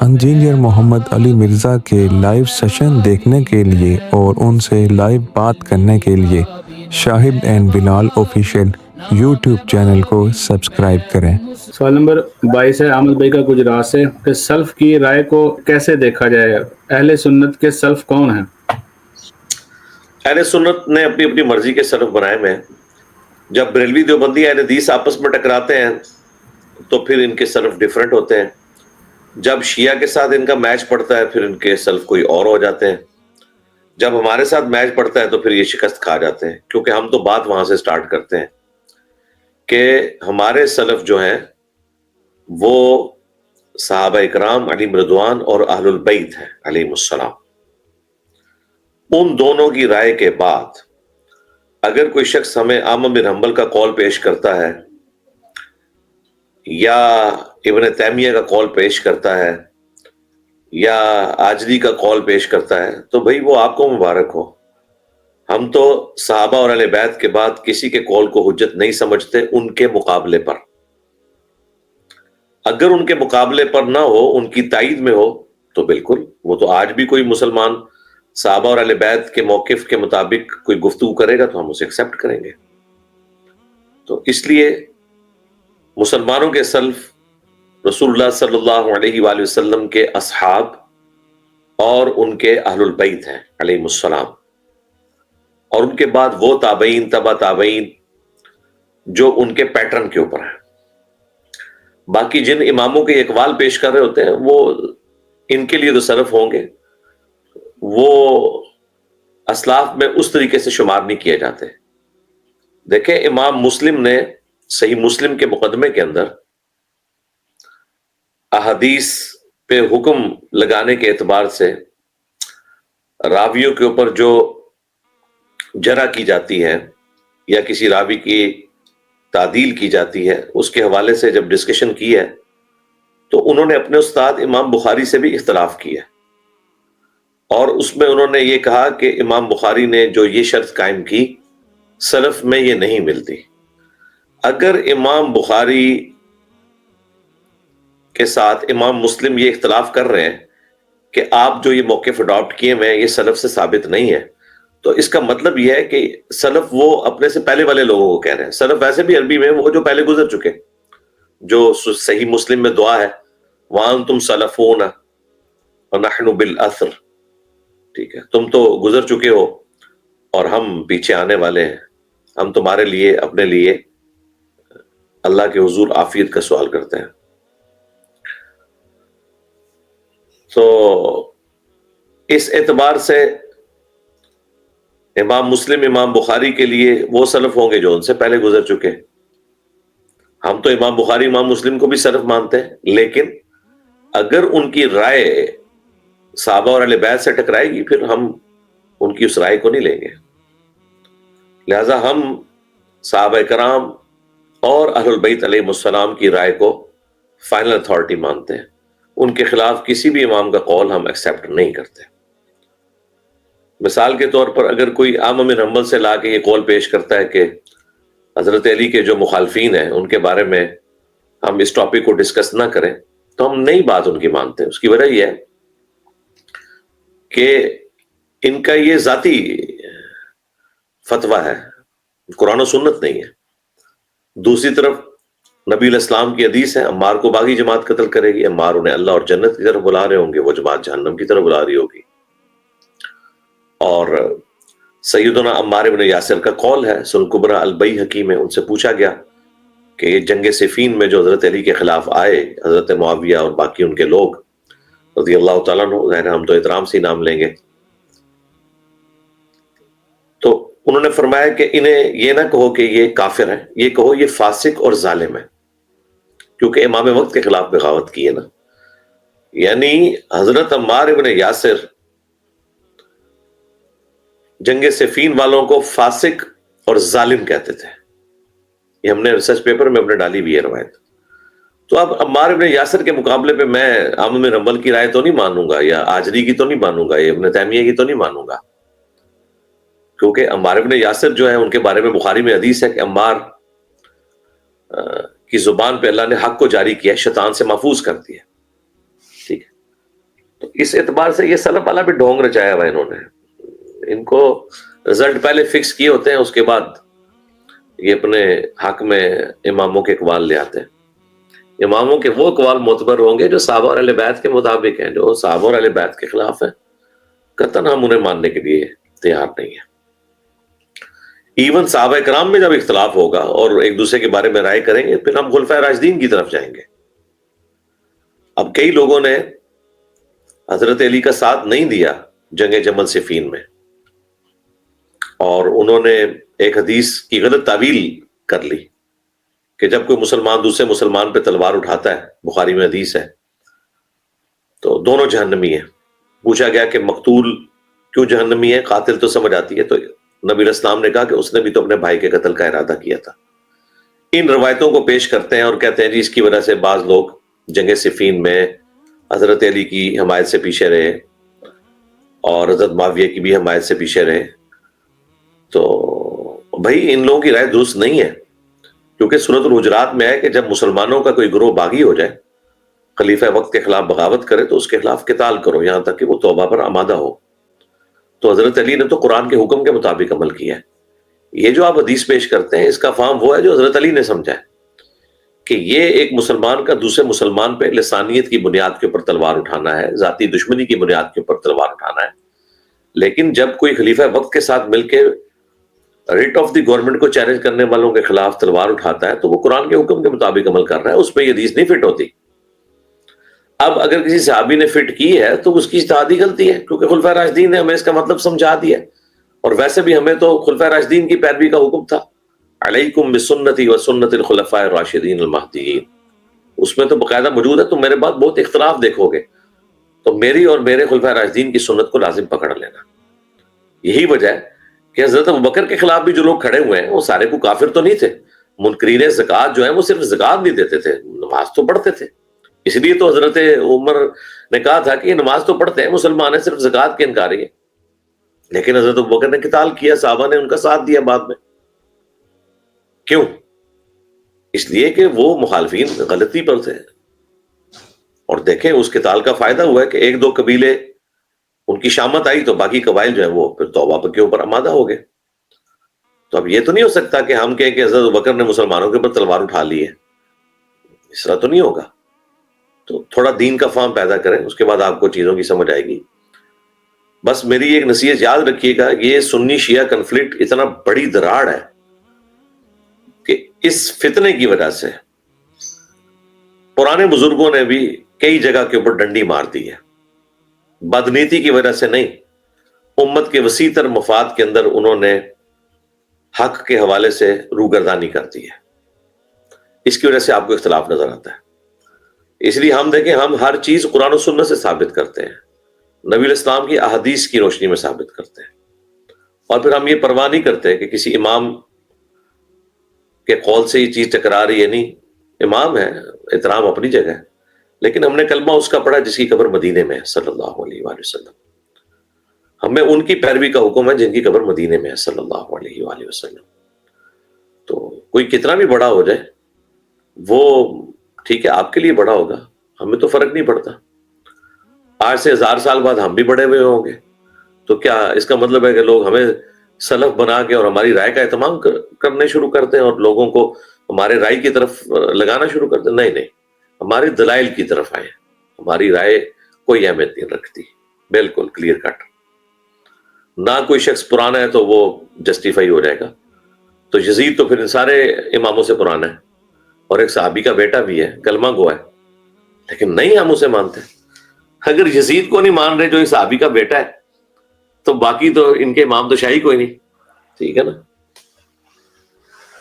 Engineer محمد علی مرزا کے live session دیکھنے کے لیے اور ان سے لائیو بات کرنے کے لیے Shahid and Bilal official YouTube channel کو سبسکرائب کریں۔ سوال نمبر 22 ہے احمد بھائی کا گجرات سے کہ سلف کی رائے کو کیسے دیکھا جائے؟ اہل سنت کے سلف کون ہیں؟ اہل سنت نے اپنی اپنی مرضی کے سلف بنائے ہوئے ہیں۔ جب بریلوی دیوبندی اہل حدیث آپس میں ٹکراتے ہیں تو پھر ان کے سلف ڈیفرنٹ ہوتے ہیں۔ جب شیعہ کے ساتھ ان کا میچ پڑتا ہے پھر ان کے سلف کوئی اور ہو جاتے ہیں۔ جب ہمارے ساتھ میچ پڑتا ہے تو پھر یہ شکست کھا جاتے ہیں، کیونکہ ہم تو بات وہاں سے سٹارٹ کرتے ہیں کہ ہمارے سلف جو ہیں وہ صحابہ اکرام علیہم رضوان اور اہل البیت ہیں علیہم السلام۔ ان دونوں کی رائے کے بعد اگر کوئی شخص ہمیں احمد بن حنبل کا قول پیش کرتا ہے یا ابن تیمیہ کا قول پیش کرتا ہے یا آجری کا قول پیش کرتا ہے تو بھئی وہ آپ کو مبارک ہو۔ ہم تو صحابہ اور اہل بیت کے بعد کسی کے قول کو حجت نہیں سمجھتے ان کے مقابلے پر۔ اگر ان کے مقابلے پر نہ ہو، ان کی تائید میں ہو تو بالکل، وہ تو آج بھی کوئی مسلمان صحابہ اور اہل بیت کے موقف کے مطابق کوئی گفتگو کرے گا تو ہم اسے ایکسیپٹ کریں گے۔ تو اس لیے مسلمانوں کے سلف رسول اللہ صلی اللہ علیہ وآلہ وسلم کے اصحاب اور ان کے اہل البیت ہیں علیہم السلام، اور ان کے بعد وہ تابعین تبع تابعین جو ان کے پیٹرن کے اوپر ہیں۔ باقی جن اماموں کے اقوال پیش کر رہے ہوتے ہیں وہ ان کے لیے تو سلف ہوں گے، وہ اسلاف میں اس طریقے سے شمار نہیں کیے جاتے۔ دیکھیں امام مسلم نے صحیح مسلم کے مقدمے کے اندر احادیث پہ حکم لگانے کے اعتبار سے راویوں کے اوپر جو جرح کی جاتی ہے یا کسی راوی کی تعدیل کی جاتی ہے اس کے حوالے سے جب ڈسکشن کی ہے تو انہوں نے اپنے استاد امام بخاری سے بھی اختلاف کیا، اور اس میں انہوں نے یہ کہا کہ امام بخاری نے جو یہ شرط قائم کی سلف میں یہ نہیں ملتی۔ اگر امام بخاری کے ساتھ امام مسلم یہ اختلاف کر رہے ہیں کہ آپ جو یہ موقف اڈاپٹ کیے ہوئے ہیں یہ سلف سے ثابت نہیں ہے، تو اس کا مطلب یہ ہے کہ سلف وہ اپنے سے پہلے والے لوگوں کو کہہ رہے ہیں۔ سلف ویسے بھی عربی میں وہ جو پہلے گزر چکے، جو صحیح مسلم میں دعا ہے وَأَنْتُمْ سَلَفُونَ وَنَحْنُ بِالْأَثْرِ، ٹھیک ہے، تم تو گزر چکے ہو اور ہم پیچھے آنے والے ہیں، ہم تمہارے لیے اپنے لیے اللہ کے حضور عافیت کا سوال کرتے ہیں۔ تو اس اعتبار سے امام مسلم امام بخاری کے لیے وہ سلف ہوں گے جو ان سے پہلے گزر چکے۔ ہم تو امام بخاری امام مسلم کو بھی سلف مانتے ہیں، لیکن اگر ان کی رائے صحابہ اور اہل بیت سے ٹکرائے گی پھر ہم ان کی اس رائے کو نہیں لیں گے۔ لہذا ہم صحابہ کرام اور اہل البیت علیہ السلام کی رائے کو فائنل اتھارٹی مانتے ہیں، ان کے خلاف کسی بھی امام کا قول ہم ایکسیپٹ نہیں کرتے۔ مثال کے طور پر اگر کوئی احمد بن حنبل سے لا کے یہ قول پیش کرتا ہے کہ حضرت علی کے جو مخالفین ہیں ان کے بارے میں ہم اس ٹاپک کو ڈسکس نہ کریں تو ہم نئی بات ان کی مانتے ہیں۔ اس کی وجہ یہ ہے کہ ان کا یہ ذاتی فتویٰ ہے، قرآن و سنت نہیں ہے۔ دوسری طرف نبی علیہ السلام کی حدیث ہے عمار کو باغی جماعت قتل کرے گی، عمار انہیں اللہ اور جنت کی طرف بلا رہے ہوں گے، وہ جماعت جہنم کی طرف بلا رہی ہوگی۔ اور سیدنا عمار بن یاسر کا قول ہے، سنن کبریٰ البیہقی میں ان سے پوچھا گیا کہ یہ جنگ صفین میں جو حضرت علی کے خلاف آئے حضرت معاویہ اور باقی ان کے لوگ رضی اللہ تعالیٰ عنہ، ظاہر ہم تو احترام سے ہی نام لیں گے، تو انہوں نے فرمایا کہ انہیں یہ نہ کہو کہ یہ کافر ہیں، یہ کہو یہ فاسق اور ظالم ہے، کیونکہ امام وقت کے خلاف بغاوت کی ہے نا۔ یعنی حضرت عمار بن یاسر جنگ صفین والوں کو فاسق اور ظالم کہتے تھے، یہ ہم نے ریسرچ پیپر میں اپنے ڈالی بھی ہے روایت۔ تو اب عمار بن یاسر کے مقابلے پہ میں احمد بن حنبل کی رائے تو نہیں مانوں گا، یا آجری کی تو نہیں مانوں گا، یا ابن تیمیہ کی تو نہیں مانوں گا، کیونکہ عمار بن یاسر جو ہے ان کے بارے میں بخاری میں حدیث ہے کہ عمار کی زبان پہ اللہ نے حق کو جاری کیا، شیطان سے محفوظ کر دیا، ٹھیک ہے۔ اس اعتبار سے یہ سلف والا بھی ڈھونگ رچایا ہوا انہوں نے. ان کو رزلٹ پہلے فکس کیے ہوتے ہیں, اس کے بعد یہ اپنے حق میں اماموں کے اقوال لے آتے ہیں. اماموں کے وہ اقوال معتبر ہوں گے جو صحابہ اور اہل بیت کے مطابق ہیں. جو صحابہ اور اہل بیت کے خلاف ہیں قطعاً ہم انہیں ماننے کے لیے تیار نہیں ہیں. ایون صحابہ کرام میں جب اختلاف ہوگا اور ایک دوسرے کے بارے میں رائے کریں گے, پھر ہم خلفائے راشدین کی طرف جائیں گے. اب کئی لوگوں نے حضرت علی کا ساتھ نہیں دیا جنگ جمل صفین میں, اور انہوں نے ایک حدیث کی غلط تعویل کر لی کہ جب کوئی مسلمان دوسرے مسلمان پہ تلوار اٹھاتا ہے, بخاری میں حدیث ہے, تو دونوں جہنمی ہیں. پوچھا گیا کہ مقتول کیوں جہنمی ہے, قاتل تو سمجھ آتی ہے. تو نبی علیہ السلام نے کہا کہ اس نے بھی تو اپنے بھائی کے قتل کا ارادہ کیا تھا. ان روایتوں کو پیش کرتے ہیں اور کہتے ہیں جی اس کی وجہ سے بعض لوگ جنگ صفین میں حضرت علی کی حمایت سے پیچھے رہے اور حضرت معاویہ کی بھی حمایت سے پیچھے رہے. تو بھائی ان لوگوں کی رائے درست نہیں ہے, کیونکہ سورۃ الحجرات میں ہے کہ جب مسلمانوں کا کوئی گروہ باغی ہو جائے, خلیفہ وقت کے خلاف بغاوت کرے, تو اس کے خلاف قتال کرو یہاں تک کہ وہ توبہ پر آمادہ ہو. تو حضرت علی نے تو قرآن کے حکم کے مطابق عمل کیا ہے. یہ جو آپ حدیث پیش کرتے ہیں اس کا فہم وہ ہے جو حضرت علی نے سمجھا ہے کہ یہ ایک مسلمان کا دوسرے مسلمان پہ لسانیت کی بنیاد کے اوپر تلوار اٹھانا ہے, ذاتی دشمنی کی بنیاد کے اوپر تلوار اٹھانا ہے. لیکن جب کوئی خلیفہ وقت کے ساتھ مل کے ریٹ آف دی گورنمنٹ کو چیلنج کرنے والوں کے خلاف تلوار اٹھاتا ہے تو وہ قرآن کے حکم کے مطابق عمل کر رہا ہے, اس پہ یہ حدیث نہیں فٹ ہوتی. اب اگر کسی صحابی نے فٹ کی ہے تو اس کی اجتہادی غلطی ہے, کیونکہ خلفائے راشدین نے ہمیں اس کا مطلب سمجھا دیا, اور ویسے بھی ہمیں تو خلفائے راشدین کی پیروی کا حکم تھا, علیکم بسنتی و سنت الخلفاء الراشدین المہدیین. اس میں تو باقاعدہ موجود ہے. تم میرے بعد بہت اختلاف دیکھو گے تو میری اور میرے خلفائے راشدین کی سنت کو لازم پکڑ لینا. یہی وجہ ہے کہ حضرت ابوبکر کے خلاف بھی جو لوگ کھڑے ہوئے ہیں وہ سارے کو کافر تو نہیں تھے. منکرین زکوٰۃ جو ہیں وہ صرف زکوٰۃ نہیں دیتے تھے, نماز تو پڑھتے تھے. اس لیے تو حضرت عمر نے کہا تھا کہ یہ نماز تو پڑھتے ہیں, مسلمان ہیں, صرف زکوٰۃ کے انکاری ہیں. لیکن حضرت ابوبکر نے قتال کیا, صحابہ نے ان کا ساتھ دیا بعد میں. کیوں؟ اس لیے کہ وہ مخالفین غلطی پر تھے. اور دیکھیں اس قتال کا فائدہ ہوا ہے کہ ایک دو قبیلے ان کی شامت آئی تو باقی قبائل جو ہیں وہ پھر توبہ کے اوپر آمادہ ہو گئے. تو اب یہ تو نہیں ہو سکتا کہ ہم کہیں کہ حضرت ابوبکر نے مسلمانوں کے اوپر تلوار اٹھا لی ہے, اس طرح تو نہیں ہوگا. تو تھوڑا دین کا فہم پیدا کریں, اس کے بعد آپ کو چیزوں کی سمجھ آئے گی. بس میری ایک نصیحت یاد رکھیے گا, یہ سنی شیعہ کنفلکٹ اتنا بڑی دراڑ ہے کہ اس فتنے کی وجہ سے پرانے بزرگوں نے بھی کئی جگہ کے اوپر ڈنڈی مار دی ہے. بدنیتی کی وجہ سے نہیں, امت کے وسیع تر مفاد کے اندر انہوں نے حق کے حوالے سے روگردانی کر دی ہے. اس کی وجہ سے آپ کو اختلاف نظر آتا ہے. اس لیے ہم دیکھیں, ہم ہر چیز قرآن و سنت سے ثابت کرتے ہیں, نبی علیہ السلام کی احادیث کی روشنی میں ثابت کرتے ہیں. اور پھر ہم یہ پرواہ نہیں کرتے کہ کسی امام کے قول سے یہ چیز ٹکرا رہی ہے. نہیں, امام ہے, احترام اپنی جگہ ہے, لیکن ہم نے کلمہ اس کا پڑھا جس کی قبر مدینے میں ہے صلی اللہ علیہ وآلہ وسلم. ہمیں ان کی پیروی کا حکم ہے جن کی قبر مدینے میں ہے صلی اللہ علیہ وآلہ وسلم. تو کوئی کتنا بھی بڑا ہو جائے وہ ٹھیک ہے, آپ کے لیے بڑا ہوگا, ہمیں تو فرق نہیں پڑتا. آج سے 1000 سال بعد ہم بھی بڑے ہوئے ہوں گے, تو کیا اس کا مطلب ہے کہ لوگ ہمیں سلف بنا کے اور ہماری رائے کا اہتمام کرنے شروع کرتے ہیں اور لوگوں کو ہمارے رائے کی طرف لگانا شروع کرتے ہیں؟ نہیں نہیں, ہماری دلائل کی طرف آئے. ہماری رائے کوئی اہمیت نہیں رکھتی, بالکل کلیئر کٹ. نہ کوئی شخص پرانا ہے تو وہ جسٹیفائی ہو جائے گا. تو یزید تو پھر ان سارے اماموں سے پرانا ہے, اور ایک صحابی کا بیٹا بھی ہے, کلمہ گو ہے, لیکن نہیں ہم اسے مانتے. اگر یزید کو نہیں مان رہے جو ایک صحابی کا بیٹا ہے, تو باقی تو ان کے امام تو شاہی کوئی نہیں. ٹھیک ہے نا.